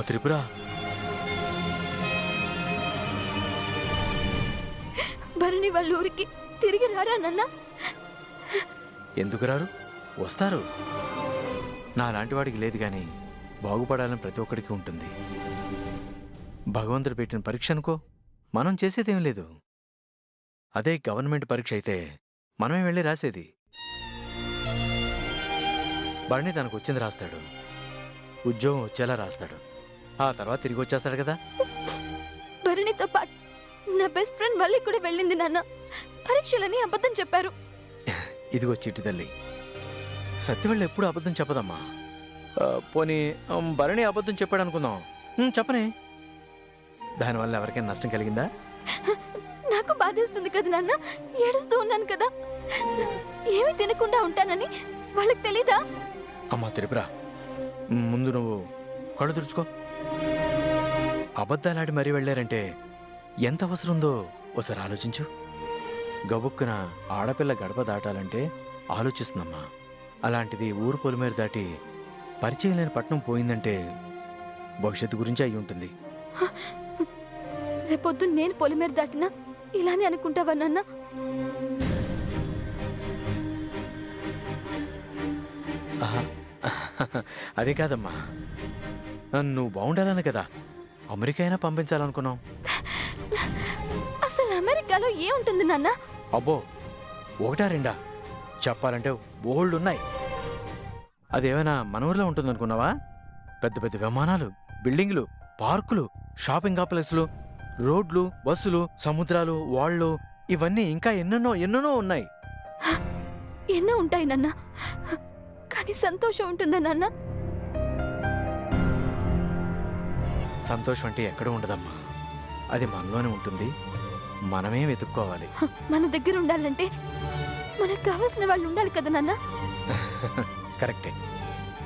అమ్మా త్రిపుర, భరణి వాళ్ళ ఊరికి తిరిగి రారా నాన్న? ఎందుకు రారు? వస్తారు. నాలాంటి వాడికి లేదు కానీ బాగుపడాలని ప్రతి ఒక్కడికి ఉంటుంది. భగవంతుడు పెట్టిన పరీక్ష అనుకో, మనం చేసేదేం లేదు. అదే గవర్నమెంట్ పరీక్ష అయితే మనమే వెళ్ళి రాసేది. భరణి తనకు వచ్చింది రాస్తాడు, ఉద్యోగం వచ్చేలా రాస్తాడు, ఆ తర్వాత తిరిగి వచ్చేస్తాడు కదా. భరణితో పాటు నా బెస్ట్ ఫ్రెండ్ వల్లి కూడా వెళ్ళింది నాన్న. పరీక్షలని అబద్ధం చెప్పారు. ఇదిగో చిట్టి తల్లి, సత్యవళ్ళు ఎప్పుడు అబద్ధం చెప్పదమ్మా. పోనీ భరణి అబద్ధం చెప్పాడు అనుకుందాం, చెప్పనే. దానివల్ల ఎవరికైనా నష్టం కలిగిందా? నాకు బాధేస్తుంది కదా నాన్న, ఏడుస్తూ ఉన్నాను కదా. ఏమీ తినకుండా ఉంటానని వాళ్ళకి తెలీదా? అమ్మా త్రిపుర, ముందు నువ్వు కళ్ళు తుడుచుకో. అబద్ధాలాడి మరీ వెళ్ళారంటే ఎంత అవసరం ఉందో ఒకసారి ఆలోచించు. గబుక్కున ఆడపిల్ల గడప దాటాలంటే ఆలోచిస్తుందమ్మా. అలాంటిది ఊరు పొలిమేర దాటి పరిచయం లేని పట్నం పోయిందంటే భవిష్యత్తు గురించి అయి ఉంటుంది. రేపొద్దు నేను పొలిమేర దాటినా ఇలానే అనుకుంటావా నాన్న? అదే కాదమ్మా, నువ్వు బాగుండాలని కదా అమెరికా అయినా పంపించాలనుకున్నావు. అసలు అమెరికాలో ఏముంటుంది నాన్న? అబ్బో, ఒకటా రెండా చెప్పాలంటే బోల్డ్ ఉన్నాయి. అదేమైనా మన ఊర్లో ఉంటుందనుకున్నావా? పెద్ద పెద్ద విమానాలు, బిల్డింగులు, పార్కులు, షాపింగ్ కాంప్లెక్స్లు, రోడ్లు, బస్సులు, సముద్రాలు, వాళ్లు, ఇవన్నీ ఇంకా ఎన్నెన్నో ఉన్నాయి. ఎన్నో ఉంటాయి నాన్న, కానీ సంతోషం ఉంటుందా నాన్న? సంతోషం అంటే ఎక్కడ ఉండదమ్మా, అది మనలోనే ఉంటుంది. మనమే వెతుక్కోవాలి. మన దగ్గర ఉండాలంటే మనకు కావాల్సిన వాళ్ళు ఉండాలి కదా నాన్న? కరెక్టే.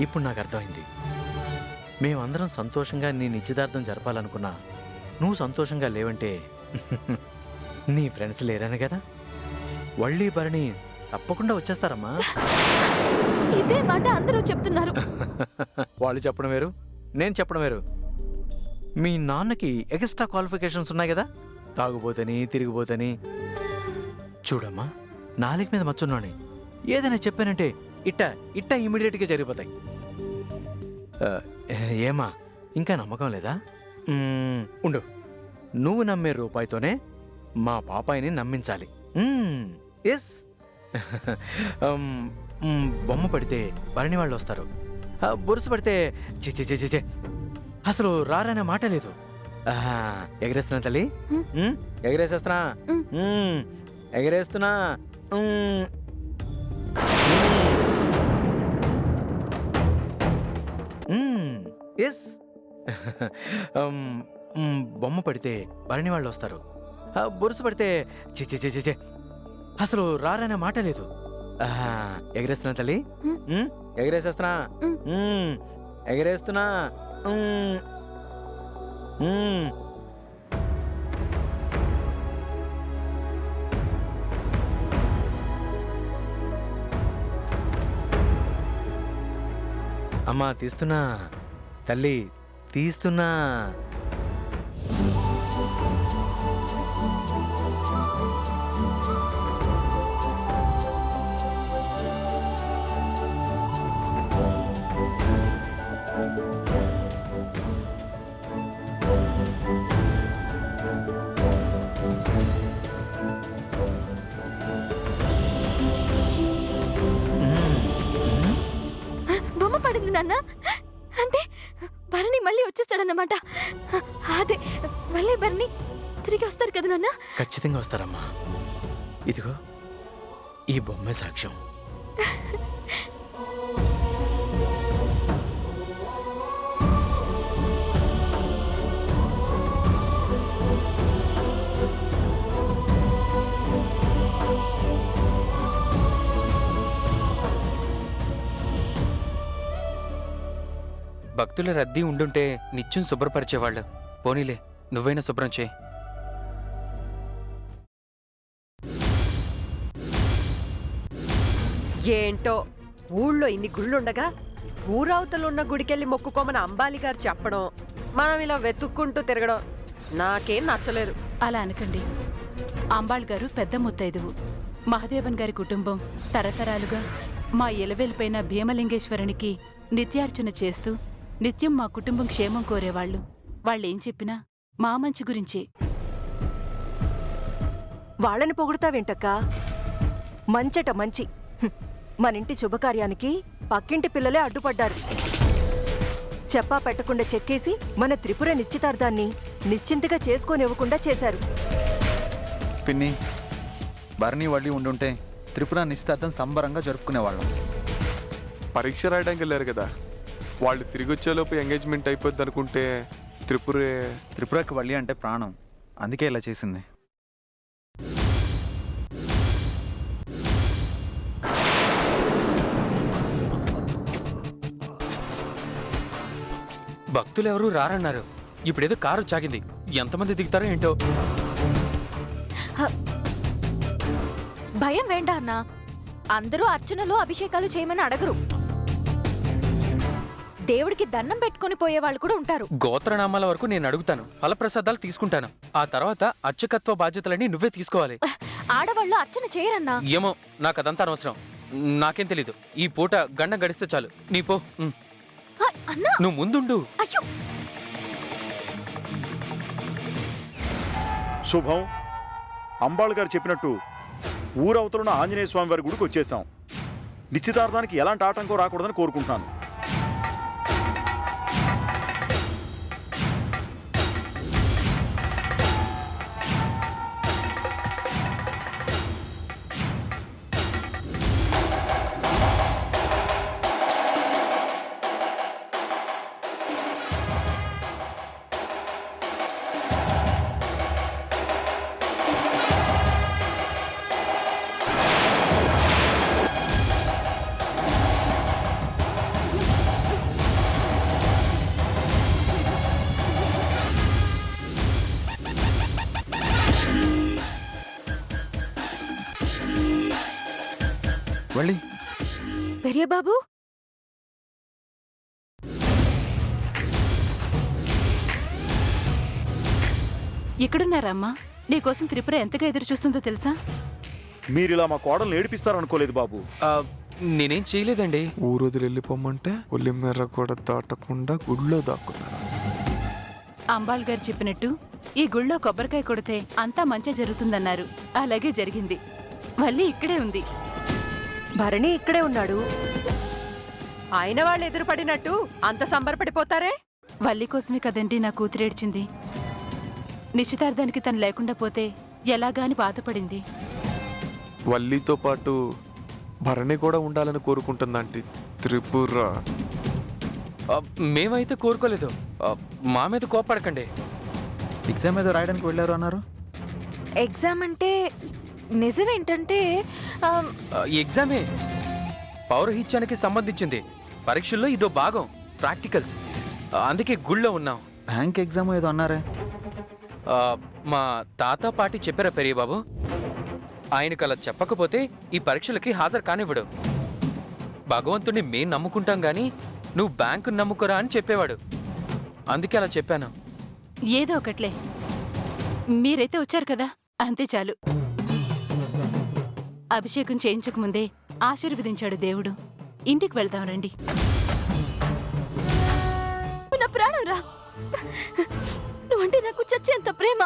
ఇప్పుడు నాకు అర్థమైంది. మేమందరం సంతోషంగా నీ నిశ్చితార్థం జరపాలనుకున్నా నువ్వు సంతోషంగా లేవంటే నీ ఫ్రెండ్స్ లేరని కదా. వళ్ళీ భరణి తప్పకుండా వచ్చేస్తారమ్మా. ఇదే మాట అందరూ చెప్తున్నారు. వాళ్ళు చెప్పడం వేరు, నేను చెప్పడం వేరు. మీ నాన్నకి ఎక్స్ట్రా క్వాలిఫికేషన్స్ ఉన్నాయి కదా, తాగుబోతని, తిరిగిపోతని. చూడమ్మా, నాలుగు మీద మచ్చున్నాను. ఏదైనా చెప్పానంటే ఇట్ట ఇమీడియట్గా జరిగిపోతాయి. ఏమా, ఇంకా నమ్మకం లేదా? ఉండు, నువ్వు నమ్మే రూపాయితోనే మా పాపాయిని నమ్మించాలి. ఎస్. బొమ్మ పడితే భరణి వాళ్ళు వస్తారు, బొరుసు పడితే చి అసలు రారనే మాట లేదు. ఎగరేస్తున్నా తల్లి, ఎగరేసేస్తున్నా, ఎగరేస్తున్నా. ఎస్. బొమ్మ పడితే భరణి వాళ్ళు వస్తారు, బొరుసు పడితే చి అసలు రారనే మాట లేదు. ఎగరేస్తున్నా తల్లి, ఎగరేసేస్తున్నా, ఎగరేస్తున్నా. అమ్మా తీస్తున్నా తల్లి, తీస్తున్నా. బొమ్మ పడింది నాన్న, అంటే భరణి మళ్ళీ వచ్చేస్తాడన్నమాట. అదే మళ్ళీ భరణి తిరిగి వస్తారు కదా నాన్న? ఖచ్చితంగా వస్తారమ్మా. ఇదిగో ఈ బొమ్మే సాక్ష్యం. భక్తుల రద్దీ ఉండుంటే నిత్యం శుభ్రపరిచేవాళ్ళు. పోనీలే, నువ్వైనా శుభ్రం చేయి. ఏంటో ఊళ్ళో ఇన్ని గుళ్ళుండగా ఊరవతలున్న గుడికెళ్ళి మొక్కుకోమని అంబాలి గారు చెప్పడం, మనం ఇలా వెతుక్కుంటూ తిరగడం నాకేం నచ్చలేదు. అలా అనకండి. అంబాళ్ గారు పెద్ద ముత్తైదువు. మహదేవన్ గారి కుటుంబం తరతరాలుగా మా ఎలవేలిపైన భీమలింగేశ్వరునికి నిత్యార్చన చేస్తూ నిత్యం మా కుటుంబం క్షేమం కోరేవాళ్లు. వాళ్ళేం చెప్పినా మా మంచి గురించే. వాళ్ళని పొగుడుతావేంటక్కా? మంచట మంచి. మనింటి శుభకార్యానికి పక్కింటి పిల్లలే అడ్డుపడ్డారు. చెప్పా పెట్టకుండా చెక్కేసి మన త్రిపుర నిశ్చితార్థాన్ని నిశ్చింతగా చేసుకోనివ్వకుండా చేశారు. పిన్ని, భరణి వడ్డీ ఉండుంటే త్రిపుర నిశ్చితార్థం సంబరంగా జరుపుకునేవాళ్ళం. పరీక్ష రాయడానికి వెళ్ళారు కదా, వాళ్ళు తిరిగి వచ్చేలోపు ఎంగేజ్మెంట్ అయిపోద్ది అనుకుంటే త్రిపురకి వల్లి అంటే ప్రాణం, అందుకే ఇలా చేసింది. భక్తులు ఎవరూ రారన్నారు. ఇప్పుడేదో కారు చాగింది. ఎంతమంది దిగుతారో ఏంటో. భయం వేండా అన్నా. అందరూ అర్చనలు అభిషేకాలు చేయమని అడగరు. దేవుడికి దండం పెట్టుకుని పోయే వాళ్ళు కూడా ఉంటారు. గోత్రనామాల వరకు నేను అడుగుతాను, ఫలప్రసాదాలు తీసుకుంటాను. ఆ తర్వాత అర్చకత్వ బాధ్యతలన్నీ నువ్వే తీసుకోవాలి. ఆడవాళ్ళు అర్చన చేయరన్నా. ఏమో, నాకు అదంతా అనవసరం. నాకేం తెలీదు. ఈ పూట గండం గడిస్తే చాలు. నీ పో. అన్నా, నువ్వు ముందుండు. అయ్యో, శుభం. అంబాళ్ గారు చెప్పినట్టు ఊరవతలున్న ఆంజనేయ స్వామి వారి గుడికి వచ్చేసాం. నిశ్చితార్థానికి ఎలాంటి ఆటంకం రాకూడదని కోరుకుంటున్నాను. వల్లి, పెరియ బాబు, ఇక్కడున్నారమ్మా. నీకోసం త్రిపుర ఎంతగా ఎదురు చూస్తుందో తెలుసా? మీరిలా మా కోడల్ని ఏడిపిస్తారనుకోలేదు బాబు. నేనేం చేయలేదండి. ఊరు వదిలి వెళ్ళిపోమంటే ఒలిమెర్ర కూడా దాటకుండా గుడిలో దాక్కున్నారు. అంబాళ్ గారు చెప్పినట్టు ఈ గుళ్ళో కొబ్బరికాయ కొడితే అంతా మంచి జరుగుతుందన్నారు. అలాగే జరిగింది. వల్లి ఇక్కడే ఉంది. భరణి ఇక్కడే ఉన్నాడు. ఆయన వాళ్ళు ఎదురుపడినట్టు అంత సంబరపడిపోతారే? వల్లి కోసమే కదండి నా కూతురేడ్చింది. నిశ్చితార్థానికి తను లేకుండా పోతే ఎలాగాని బాధపడింది. వల్లితో పాటు భరణి కూడా ఉండాలని కోరుకుంటుందంటే త్రిపుర. మేమైతే కోరుకోలేదు. మా మీద కోపడకండి. ఎగ్జామ్ ఏదో రాయడానికి వెళ్ళారు అన్నారు. ఎగ్జామ్ అంటే నిజమేంటంటే ఎగ్జామే పౌరహిత్యానికి సంబంధించింది. పరీక్షల్లో ఇదో భాగం, ప్రాక్టికల్స్. అందుకే గుళ్ళో ఉన్నాం. బ్యాంక్ ఎగ్జామ్ ఏదో అన్నారే. మా తాత పాటి చెప్పారా పెరియ బాబు? ఆయనకు అలా చెప్పకపోతే ఈ పరీక్షలకి హాజరు కానివ్వడు. భగవంతుడిని మేం నమ్ముకుంటాం గాని నువ్వు బ్యాంకుని నమ్ముకోరా అని చెప్పేవాడు. అందుకే అలా చెప్పాను. ఏదో ఒకట్లే, మీరైతే వచ్చారు కదా, అంతే చాలు. అభిషేకం చేయించకముందే ఆశీర్వదించాడు దేవుడు. ఇంటికి వెళ్తాం రండి. నా ప్రాణం రా, నువ్వంటే నాకు చచ్చేంత ప్రేమ.